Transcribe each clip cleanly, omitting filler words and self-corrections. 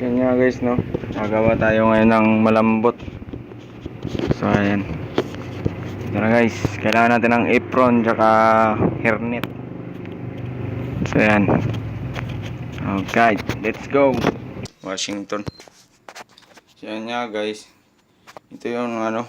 So yun nga guys, no, magawa tayo ngayon ng malambot. So ayan, tara guys, kailangan natin ng apron tsaka hairnet. So ayan, okay, let's go. Washington. So yan nga guys, ito yung 10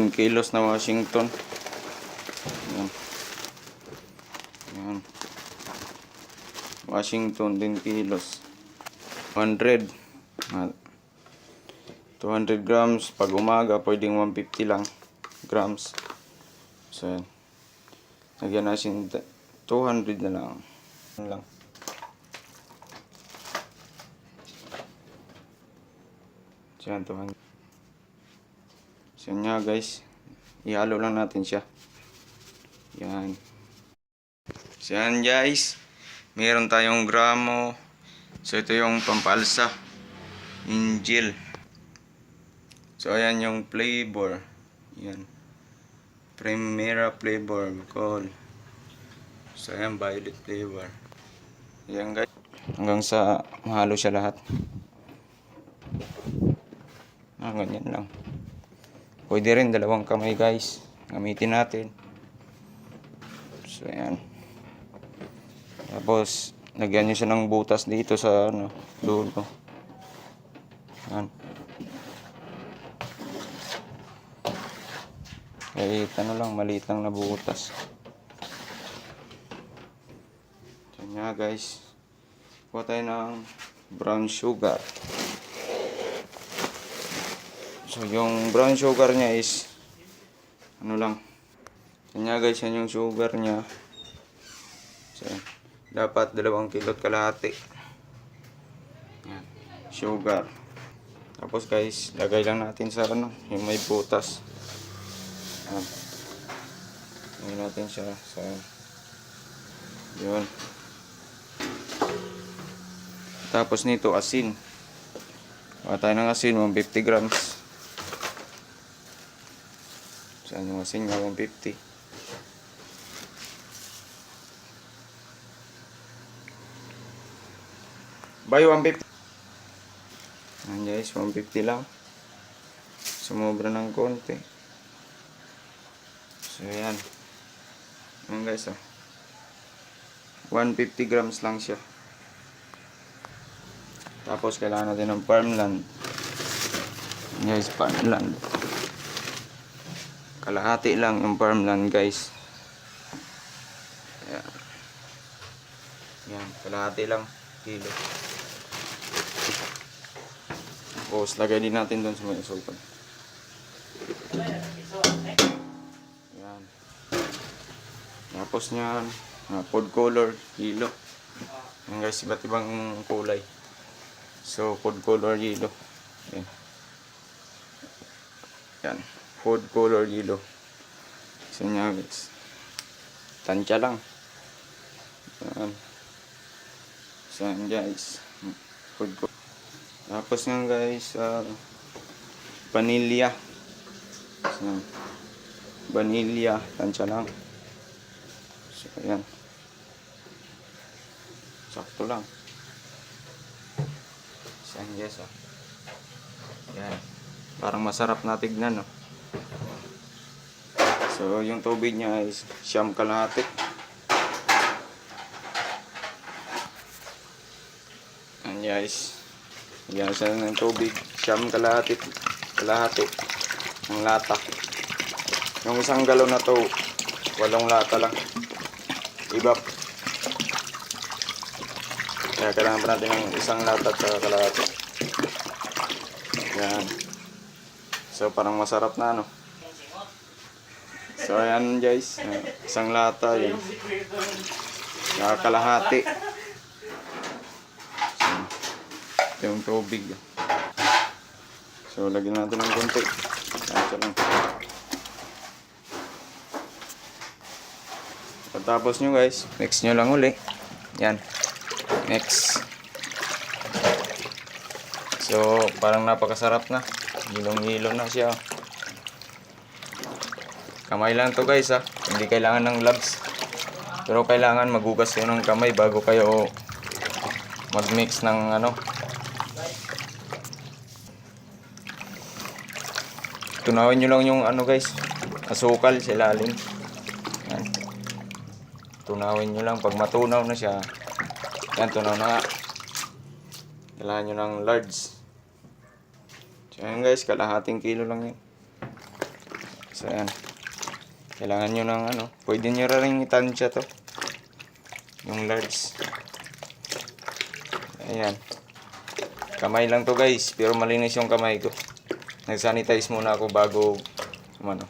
kilos na Washington. Yan. Yan. Washington 10 kilos, 100 200 grams. Pag umaga pwedeng 150 lang grams. So yan, lagyan natin 200 na lang. So yan, 200. So yan nga guys, ihalo lang natin siya. Yan. So yan guys, meron tayong gramo. So ito yung pampalsa, Angel. So ayan yung flavor. Yan, Primera flavor alcohol. So ayan, violet flavor. Yan guys, hanggang sa mahalo siya lahat. Ganyan lang. Pwede rin dalawang kamay guys, gamitin natin. So ayan, tapos lagyan nyo siya ng butas dito sa dulo. Yan. Kahit lang, maliit lang na butas. Yan nga guys, kuha tayo ng brown sugar. So yung brown sugar niya is lang. Yan nga guys, yan yung sugar niya. So dapat 2 kilot kalahati. Yan, sugar. Tapos guys, lagay lang natin sa yung may butas. Yan. Lagay natin siya sa yun. Tapos nito, asin. Kuha tayo ng asin, 150 grams. Saan yung asin nga, 150. Buy 150. Yan guys, 150 lang. Sumobra ng konti. So yan. Yan guys, 150 grams lang siya. Tapos kailangan natin ng farmland. Yan guys, farmland. Kalahati lang yung farmland guys. Yan. Yan, kalahati lang kilo. Tapos lagay din natin doon sa may sultan. Yan. Tapos nyan, food color, kilo. Yan guys, iba't ibang kulay. So food color, kilo. Yan. Yan, food color, kilo. So nyan guys, tansya lang. Yan. So yan guys, food color. Tapos nga guys, vanilla. So, vanilla, tansya lang. So ayan, sakto lang. So yan guys, yan, parang masarap na tignan, no? So yung tubig niya is siyam kalahati. Yan guys, yan siya ng tubig, siyam kalahati ng lata. Yung isang galon na to, 8 lata lang. Ibap. Kaya kailangan pa natin ng 1 lata at kalahati. Yan. So parang masarap na, So ayan guys, 1 lata yun. Kalahati. So, yung tubig. So lagyan natin ng konti. Ito lang. Pagkatapos nyo guys, mix nyo lang uli. Yan, mix. So parang napakasarap na. Hilong-hilo na siya. Kamay lang to guys, hindi kailangan ng gloves. Pero kailangan magugas kayo ng kamay bago kayo mag-mix ng Tunawin nyo lang yung ano guys, asukal sa ilalim. Yan. Tunawin nyo lang. Pag matunaw na siya, yan, tunaw na nga. Kailangan nyo ng large. So yan guys, kalahating kilo lang yan. So yan. Kailangan nyo ng ano, pwede nyo rin itansya to. Yung large. Ayan. Kamay lang to guys, pero malinis yung kamay ko. Nag-sanitize muna ako bago ano.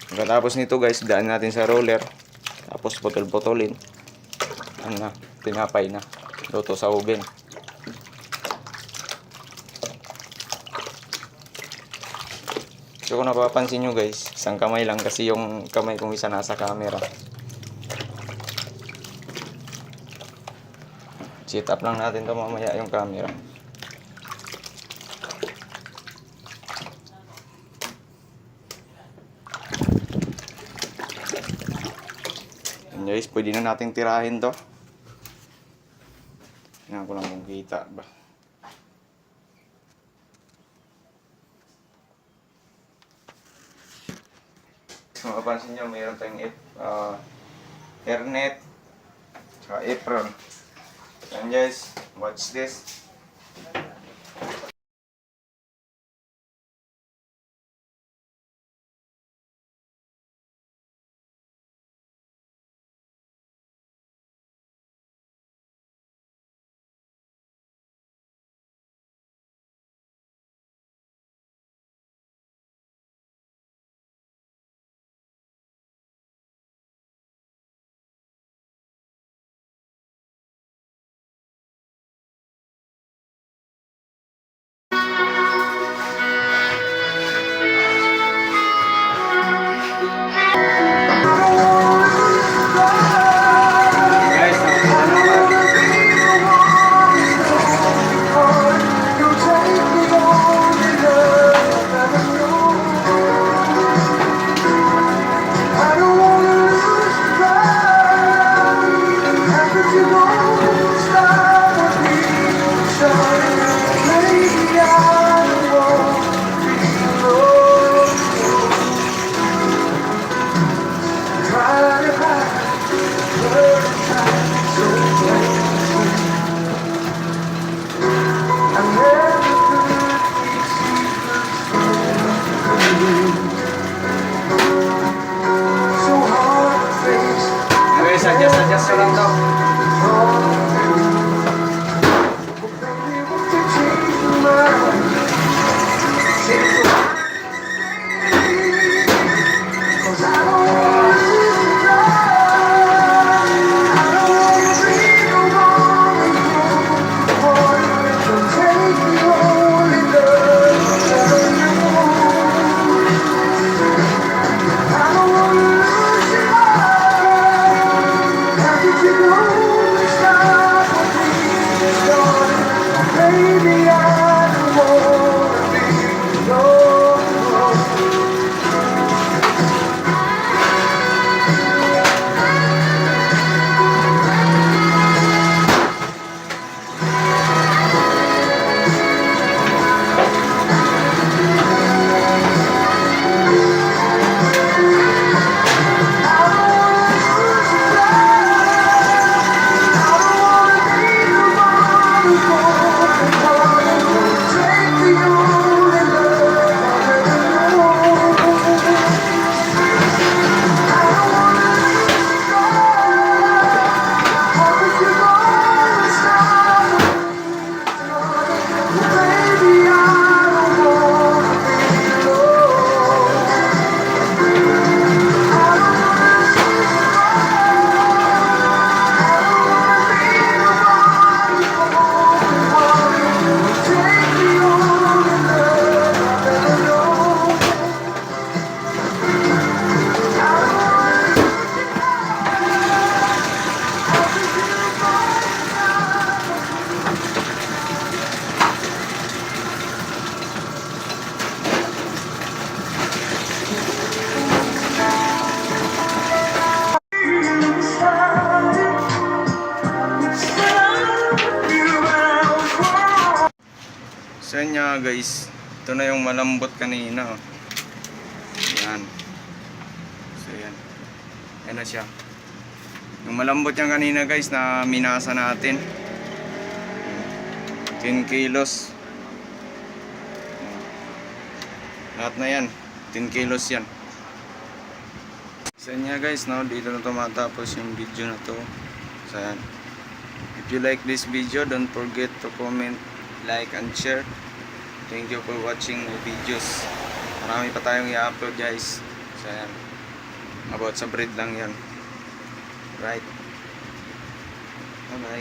Pagkatapos nito guys, daan natin sa roller. Tapos putol-putulin. Ano na, tinapay na. Luto sa oven. So kung napapansin nyo guys, isang kamay lang kasi yung kamay kong isa nasa camera. Set up lang natin to mamaya yung camera. And guys, pwede na nating tirahin to. Tingnan ko lang kung kita ba. Kung mapapansin nyo, mayroon tayong hairnet saka apron. And guys, watch this. Adjust lang daw. You know nga guys, ito na yung malambot kanina. Oh. Yan. So yan. Yan na siya. Yung malambot yan kanina guys na minasa natin. 10 kilos. Lahat na yan. 10 kilos yan. So yan nga guys, no? Dito na tumatapos yung video na to. So yan. If you like this video, don't forget to comment, like, and share. Thank you for watching my videos. Marami pa tayong i-upload guys. So yan. About sa breed lang yan. Right. Bye bye.